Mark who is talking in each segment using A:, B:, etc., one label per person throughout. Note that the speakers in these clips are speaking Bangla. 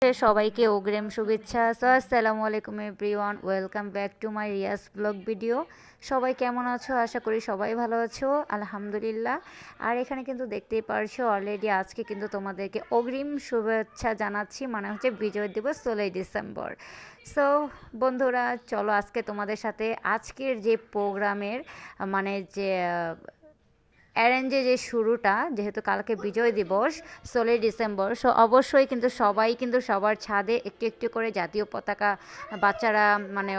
A: সবাইকে অগ্রিম শুভেচ্ছা। সো আসসালামু আলাইকুম everyone, welcome back to my Riya's blog video. সবাই কেমন আছো? আশা করি সবাই ভালো আছো, আলহামদুলিল্লাহ। আর এখানে কিন্তু দেখতেই পারছো অলরেডি আজকে কিন্তু তোমাদেরকে অগ্রিম শুভেচ্ছা জানাচ্ছি, মানে হচ্ছে বিজয় দিবস 16 ডিসেম্বর। সো বন্ধুরা, চলো আজকে তোমাদের সাথে আজকের যে প্রোগ্রামের মানে যে অ্যারেঞ্জে যে শুরুটা, যেহেতু কালকে বিজয় দিবস 16 ডিসেম্বর, সো অবশ্যই কিন্তু সবাই কিন্তু সবার ছাদে একটু একটু করে জাতীয় পতাকা বাচ্চারা মানে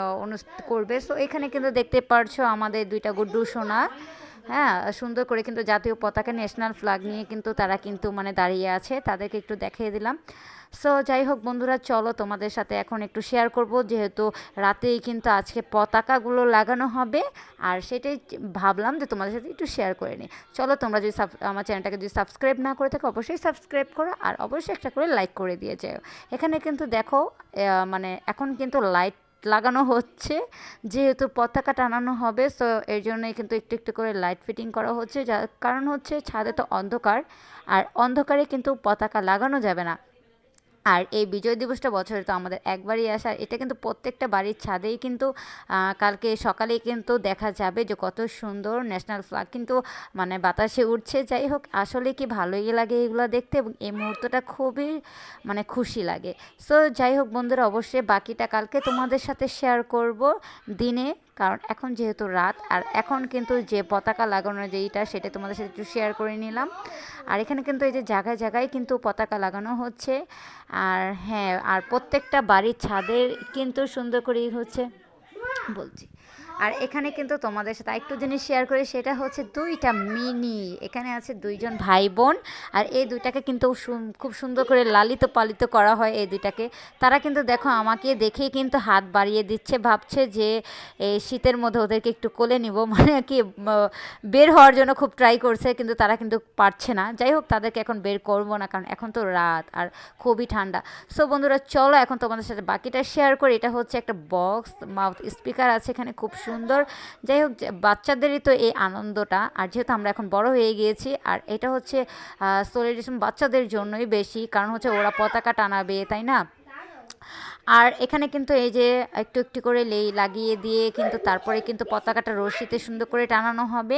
A: করবে। সো এখানে কিন্তু দেখতে পারছো আমাদের দুইটা গুড্ডু সোনা, হ্যাঁ, সুন্দর করে কিন্তু জাতীয় পতাকা ন্যাশনাল ফ্ল্যাগ নিয়ে কিন্তু তারা কিন্তু মানে দাঁড়িয়ে আছে, তাদেরকে একটু দেখিয়ে দিলাম। সো যাই হোক বন্ধুরা, চলো তোমাদের সাথে এখন একটু শেয়ার করব, যেহেতু রাতেই কিন্তু আজকে পতাকাগুলো লাগানো হবে, আর সেটাই ভাবলাম যে তোমাদের সাথে একটু শেয়ার করে নিই। চলো, তোমরা যদি আমার চ্যানেলটাকে যদি সাবস্ক্রাইব না করে থাকো অবশ্যই সাবস্ক্রাইব করো, আর অবশ্যই একটা করে লাইক করে দিয়ে যাও। এখানে কিন্তু দেখো মানে এখন কিন্তু লাইট লাগানো হচ্ছে, যেহেতু পতাকা টানানো হবে, সো এর জন্যই কিন্তু একটু একটু করে লাইট ফিটিং করা হচ্ছে, যার কারণ হচ্ছে ছাদে তো অন্ধকার, আর অন্ধকারে কিন্তু পতাকা লাগানো যাবে না। আর এই বিজয় দিবসটা বছরে তো আমাদের একবারই আসে, আর এটা কিন্তু প্রত্যেকটা বাড়ির ছাদেই কিন্তু কালকে সকালেই কিন্তু দেখা যাবে যে কত সুন্দর ন্যাশনাল ফ্ল্যাগ কিন্তু মানে বাতাসে উঠছে। যাই হোক, আসলে কি ভালোই লাগে এগুলো দেখতে, এবং এই মুহূর্তটা খুবই মানে খুশি লাগে। সো যাই হোক বন্ধুরা, অবশ্যই বাকিটা কালকে তোমাদের সাথে শেয়ার করব দিনে, কারণ এখন যেহেতু রাত, আর এখন কিন্তু যে পতাকা লাগানোর যেইটা সেটা তোমাদের সাথে একটু শেয়ার করে নিলাম। আর এখানে কিন্তু এই যে জায়গায় জায়গায় কিন্তু পতাকা লাগানো হচ্ছে, আর হ্যাঁ, আর প্রত্যেকটা বাড়ির ছাদের কিন্তু সুন্দর করেই হচ্ছে বলছি। আর এখানে কিন্তু তোমাদের সাথে একটু জিনিস শেয়ার করি, সেটা হচ্ছে দুইটা মিনি, এখানে আছে দুইজন ভাই বোন, আর এই দুইটাকে কিন্তু খুব সুন্দর করে লালিত পালিত করা হয় এই দুইটাকে। তারা কিন্তু দেখো আমাকে দেখেই কিন্তু হাত বাড়িয়ে দিচ্ছে, ভাবছে যে এই শীতের মধ্যে ওদেরকে একটু কোলে নিব, মানে কি বের হওয়ার জন্য খুব ট্রাই করছে, কিন্তু তারা কিন্তু পারছে না। যাই হোক, তাদেরকে এখন বের করবো না, কারণ এখন তো রাত আর খুবই ঠান্ডা। সো বন্ধুরা, চলো এখন তোমাদের সাথে বাকিটা শেয়ার করি। এটা হচ্ছে একটা বক্স মাউথ স্পিকার আছে এখানে, খুব সুন্দর। যাই হোক, বাচ্চাদেরই তো এই আনন্দটা, আর যেহেতু আমরা এখন বড় হয়ে গিয়েছি, আর এটা হচ্ছে সেলিব্রেশন বাচ্চাদের জন্যই বেশি, কারণ হচ্ছে ওরা পতাকা টানাবে, তাই না? আর এখানে কিন্তু এই যে একটু একটু করে লাগিয়ে দিয়ে কিন্তু তারপরে কিন্তু পতাকাটা রশিতে সুন্দর করে টানানো হবে।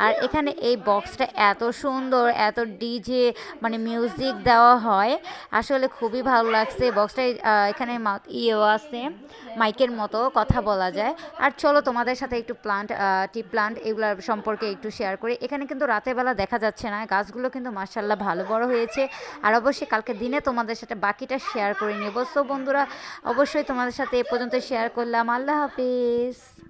A: আর এখানে এই বক্সটা এত সুন্দর, এত ডিজে মানে মিউজিক দেওয়া হয়, আসলে খুবই ভালো লাগছে। বক্সটাই এখানে ইয়েও আছে, মাইকের মতো কথা বলা যায়। আর চলো তোমাদের সাথে একটু টি প্লান্ট এগুলোর সম্পর্কে একটু শেয়ার করি। এখানে কিন্তু রাতের বেলা দেখা যাচ্ছে না, গাছগুলো কিন্তু মাশাআল্লাহ ভালো বড় হয়েছে। আর অবশ্যই কালকে দিনে তোমাদের সাথে বাকিটা শেয়ার করে নেব। সো বন্ধুরা, অবশ্যই তোমাদের সাথে এ পর্যন্ত শেয়ার করলাম। আল্লাহ হাফিজ।